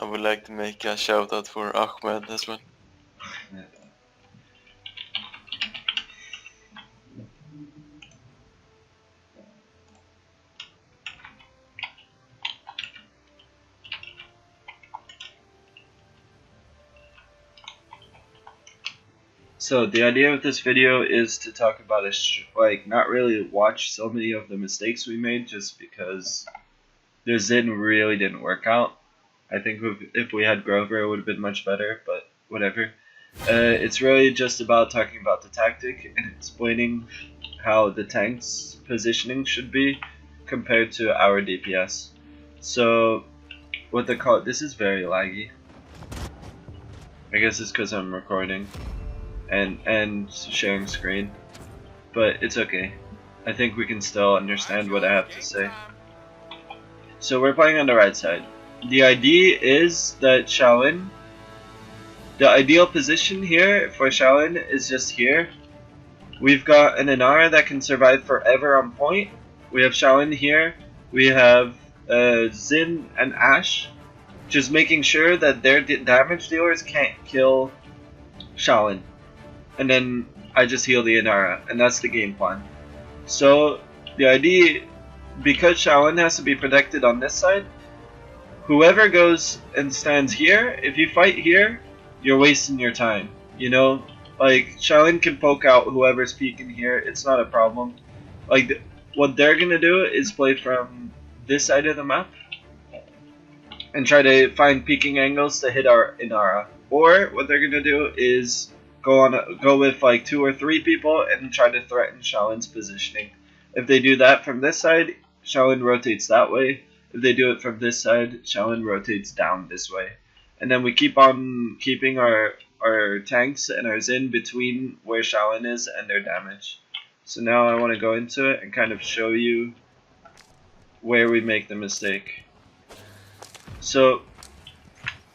I would like to make a shout out for Ahmed as well. So the idea of this video is to talk about not really watch so many of the mistakes we made, just because the Zin really didn't work out. I think if we had Grover, it would have been much better, but whatever. It's really just about talking about the tactic and explaining how the tank's positioning should be compared to our DPS. So, what they call it, this is very laggy. I guess it's because I'm recording and sharing screen, but it's okay. I think we can still understand what I have to say. So we're playing on the right side. The idea is that Shaolin, the ideal position here for Shaolin is just here. We've got an Inara that can survive forever on point. We have Shaolin here. We have Zin and Ash, just making sure that their damage dealers can't kill Shaolin. And then I just heal the Inara, and that's the game plan. So the idea, because Shaolin has to be protected on this side, whoever goes and stands here, if you fight here, you're wasting your time. You know, like Shaolin can poke out whoever's peeking here, it's not a problem. Like what they're gonna do is play from this side of the map and try to find peeking angles to hit our Inara. Or what they're gonna do is go with like 2 or 3 people and try to threaten Shaolin's positioning. If they do that from this side, Shaolin rotates that way. If they do it from this side, Shaolin rotates down this way. And then we keep on keeping our tanks and our Zin between where Shaolin is and their damage. So now I want to go into it and kind of show you where we make the mistake. So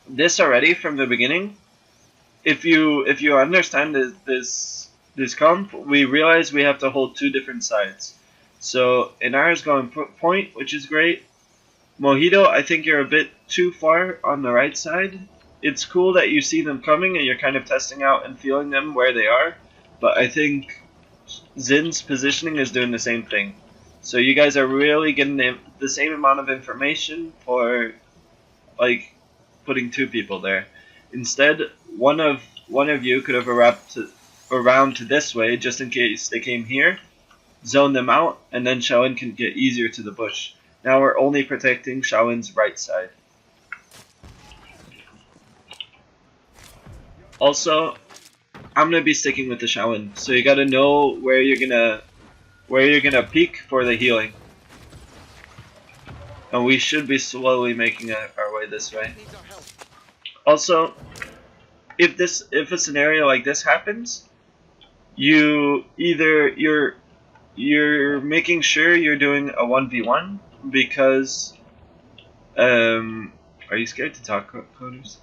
this already from the beginning, if you understand this comp, we realize we have to hold 2 different sides. So Inara's going point, which is great. Mojito, I think you're a bit too far on the right side. It's cool that you see them coming and you're kind of testing out and feeling them where they are, but I think Zin's positioning is doing the same thing. So you guys are really getting the same amount of information for like putting 2 people there. Instead, one of you could have wrapped around to this way just in case they came here, zone them out, and then Shaolin can get easier to the bush. Now we're only protecting Shaolin's right side. Also, I'm gonna be sticking with the Shaolin, so you gotta know where you're gonna peek for the healing. And we should be slowly making our way this way. Also, if a scenario like this happens, you're making sure you're doing a 1v1 because are you scared to talk, coders?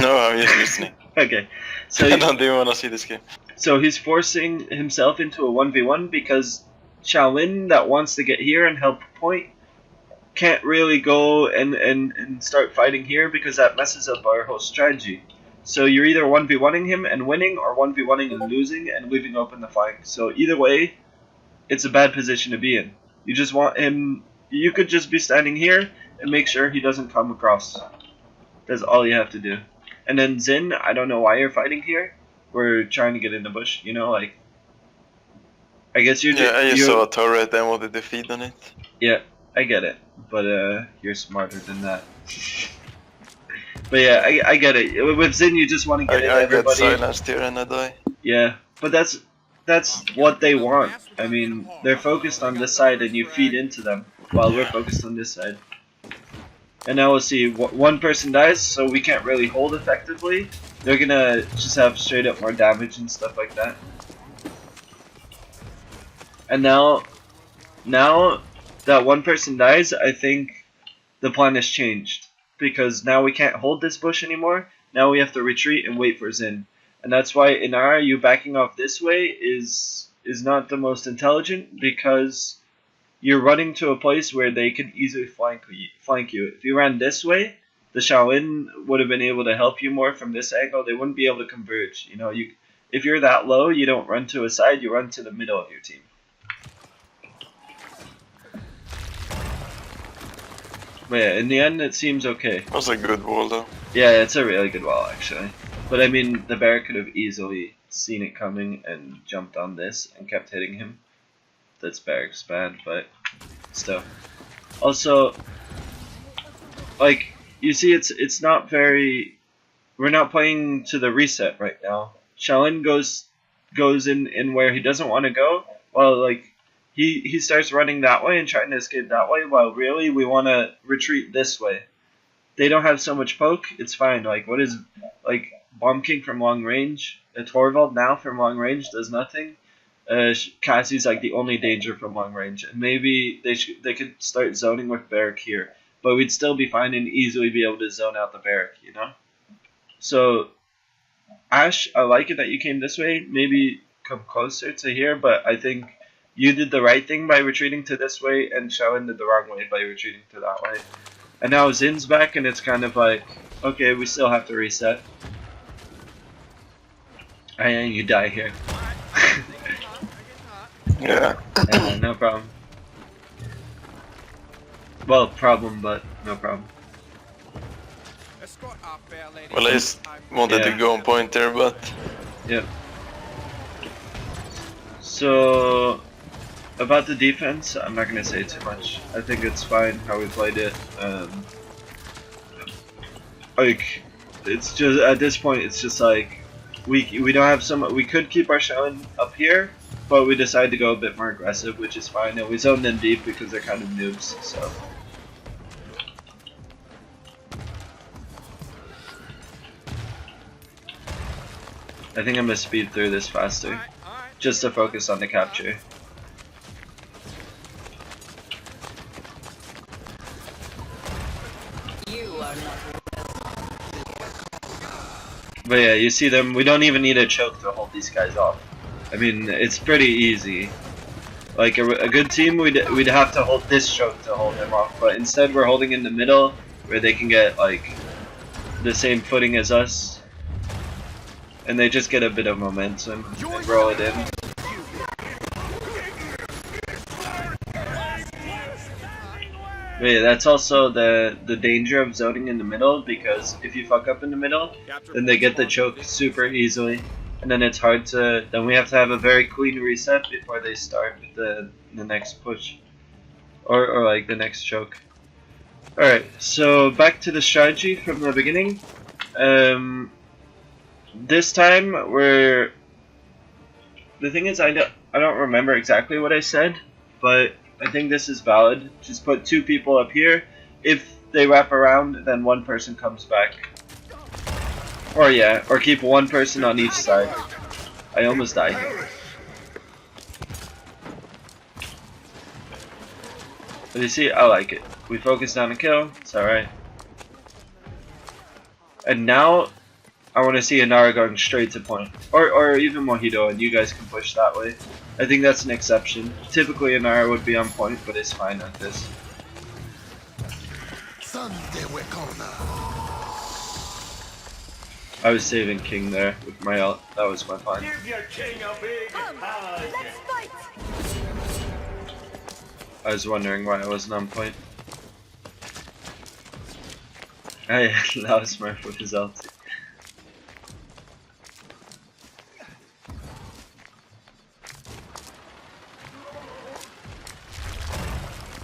No, I'm just listening. Okay, so I don't even want to see this game. So he's forcing himself into a 1v1 because Shaolin that wants to get here and help point can't really go and start fighting here because that messes up our whole strategy. So you're either 1v1ing him and winning, or 1v1ing and losing and leaving open the flank. So either way, it's a bad position to be in. You just want him, you could just be standing here and make sure he doesn't come across. That's all you have to do. And then Zin, I don't know why you're fighting here. We're trying to get in the bush, you know, like, I guess you're just... Yeah, I just saw a turret and wanted to feed on it. Yeah, I get it, but you're smarter than that. But yeah, I get it. With Zin, you just want to get in everybody. I get silenced here and I die. Yeah, but that's what they want. I mean, they're focused on this side and you feed into them, while we're focused on this side. And now we'll see, one person dies, so we can't really hold effectively. They're gonna just have straight up more damage and stuff like that. And now that one person dies, I think the plan has changed. Because now we can't hold this bush anymore, now we have to retreat and wait for Zin. And that's why Inara, you backing off this way is not the most intelligent, because you're running to a place where they can easily flank you. If you ran this way, the Shaolin would have been able to help you more from this angle, they wouldn't be able to converge. You know, if you're that low, you don't run to a side, you run to the middle of your team. But yeah, in the end, it seems okay. That was a good wall though. Yeah, it's a really good wall actually. But I mean, the bear could have easily seen it coming and jumped on this and kept hitting him. That's Barrick's bad, but still. Also, like, you see, it's not very. We're not playing to the reset right now. Shaolin goes in where he doesn't want to go, while like he starts running that way and trying to escape that way, while really we want to retreat this way. They don't have so much poke, it's fine. Like, what is, like, Bomb King from long range? Torvald now from long range does nothing. Cassie's like the only danger from long range. And maybe they could start zoning with Barrack here. But we'd still be fine and easily be able to zone out the Barrack, you know? So, Ash, I like it that you came this way. Maybe come closer to here, but I think you did the right thing by retreating to this way, and Shaolin did the wrong way by retreating to that way. And now Zin's back, and it's kind of like, okay, we still have to reset. And you die here. Yeah. No problem. Well, problem, but no problem. Well, I just wanted to go on point there, but Yep. So, about the defense, I'm not gonna say too much. I think it's fine how we played it. Like, it's just at this point, it's just like we don't have some. We could keep our Shaolin up here, but we decided to go a bit more aggressive, which is fine. And we zoned them deep because they're kind of noobs. So. I think I'm gonna speed through this faster, just to focus on the capture. But yeah, you see them, we don't even need a choke to hold these guys off. I mean, it's pretty easy. Like a good team, we'd have to hold this choke to hold them off, but instead we're holding in the middle, where they can get like the same footing as us. And they just get a bit of momentum and roll it in. But yeah, that's also the danger of zoning in the middle, because if you fuck up in the middle, then they get the choke super easily, and then it's hard to. Then we have to have a very clean reset before they start with the next push, or like the next choke. All right, so back to the strategy from the beginning. This time the thing is I don't remember exactly what I said, but I think this is valid. Just put two people up here. If they wrap around, then one person comes back. Or yeah, or keep one person on each side. I almost died. But you see, I like it. We focused on a kill, it's alright. And now I want to see Inara going straight to point, or even Mojito, and you guys can push that way. I think that's an exception. Typically Inara would be on point, but it's fine at this. I was saving King there with my ult. That was my plan. I was wondering why I wasn't on point. Hey, that was Smurf with his ult.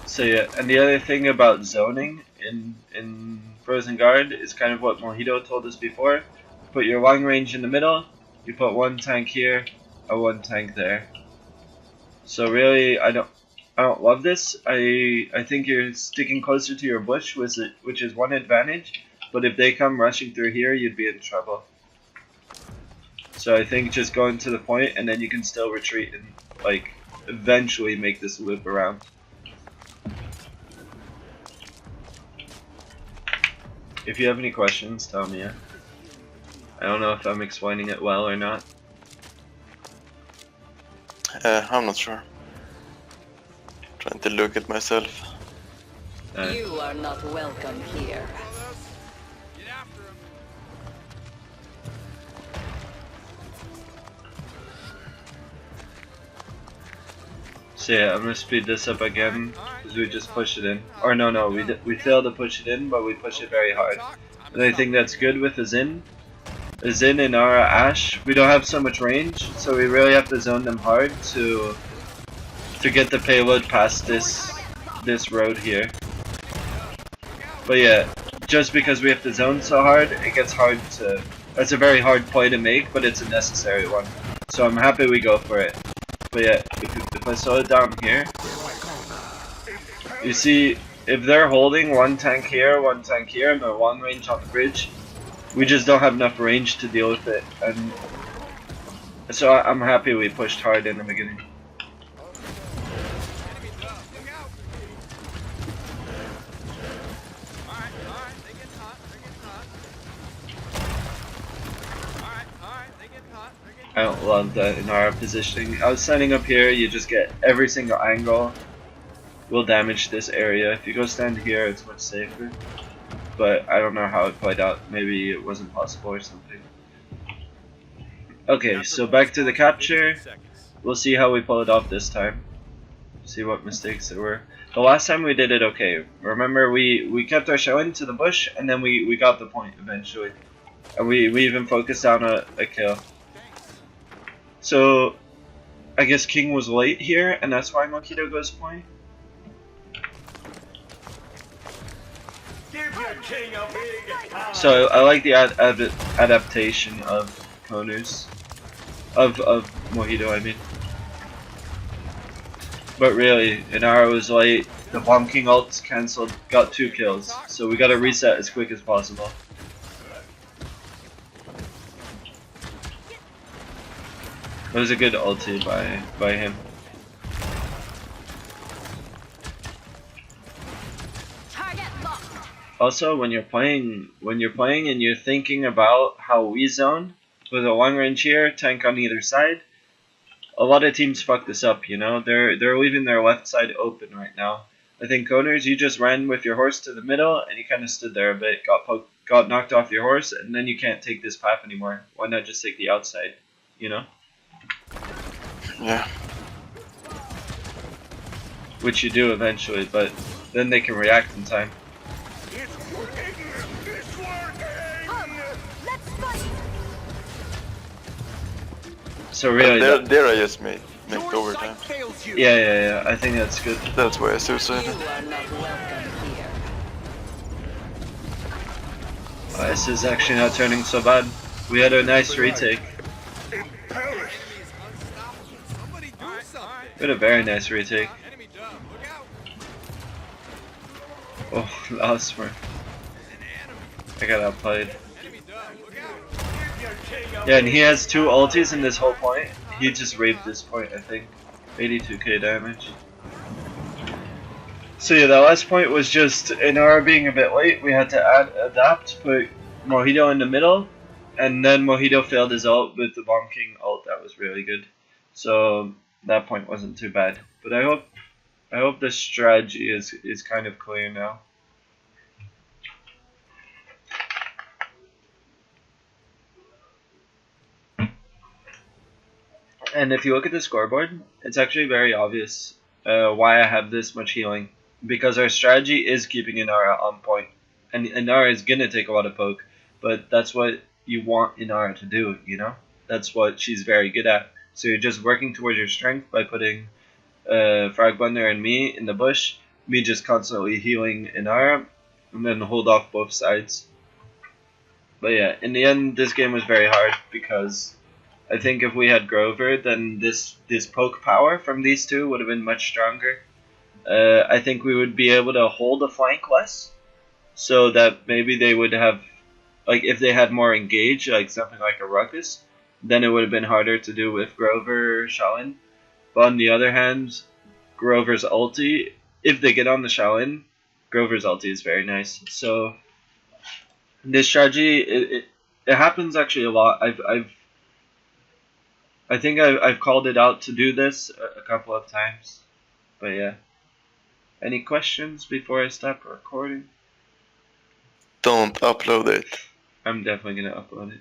So yeah, and the other thing about zoning in Frozen Guard is kind of what Mojito told us before. Put your long range in the middle, you put one tank here, or one tank there. So really, I don't love this. I think you're sticking closer to your bush, which is one advantage. But if they come rushing through here, you'd be in trouble. So I think just going to the point, and then you can still retreat and like eventually make this loop around. If you have any questions, tell me. I don't know if I'm explaining it well or not. I'm not sure. Trying to look at myself. You are not welcome here. So yeah, I'm gonna speed this up again because we just pushed it in. Or no, we failed to push it in, but we push it very hard. And I think that's good with the Zin. The Zin and our Ashe, we don't have so much range, so we really have to zone them hard to get the payload past this road here. But yeah, just because we have to zone so hard, it gets hard to. That's a very hard play to make, but it's a necessary one. So I'm happy we go for it. But yeah, if I slow it down here, you see, if they're holding one tank here, and they're long range on the bridge, we just don't have enough range to deal with it. And so I'm happy we pushed hard in the beginning. I don't love that in our positioning. I was standing up here, you just get every single angle will damage this area. If you go stand here, it's much safer. But I don't know how it played out. Maybe it wasn't possible or something. Okay, so back to the capture. We'll see how we pull it off this time. See what mistakes there were. The last time we did it okay. Remember, we kept our show into the bush, and then we got the point eventually. And we even focused on a kill. So, I guess King was late here, and that's why Mojito goes point. So I like the adaptation of Konus, of Mojito, I mean. But really, Inara was late. The Bomb King ults cancelled, got 2 kills, so we gotta reset as quick as possible. It was a good ulti by him. Also, when you're playing and you're thinking about how we zone with a long range here, tank on either side, a lot of teams fuck this up. You know, they're leaving their left side open right now. I think Koners, you just ran with your horse to the middle and you kind of stood there a bit, got knocked off your horse, and then you can't take this path anymore. Why not just take the outside? You know. Yeah. Which you do eventually, but then they can react in time. So really, there I just made overtime. Yeah. I think that's good. That's why I suicided. This is actually not turning so bad. We had a nice retake. We had a very nice retake. Oh, that was smart. I got outplayed. Yeah, and he has 2 ultis in this whole point. He just raped this point, I think. 82k damage. So yeah, that last point was just Inara being a bit late. We had to adapt, put Mojito in the middle, and then Mojito failed his ult with the Bomb King ult. That was really good. So that point wasn't too bad. But I hope the strategy is kind of clear now. And if you look at the scoreboard, it's actually very obvious why I have this much healing. Because our strategy is keeping Inara on point. And Inara is going to take a lot of poke, but that's what you want Inara to do, you know? That's what she's very good at. So you're just working towards your strength by putting Fragblender and me in the bush, me just constantly healing Inara, and then hold off both sides. But yeah, in the end, this game was very hard because I think if we had Grover, then this poke power from these two would have been much stronger. I think we would be able to hold a flank less, so that maybe they would have, like, if they had more engage, like something like a Ruckus, then it would have been harder to do with Grover or Shaolin. But on the other hand, Grover's ulti, if they get on the Shaolin, Grover's ulti is very nice. So this strategy, it happens actually a lot. I think I've called it out to do this a couple of times. But yeah. Any questions before I stop recording? Don't upload it. I'm definitely gonna upload it.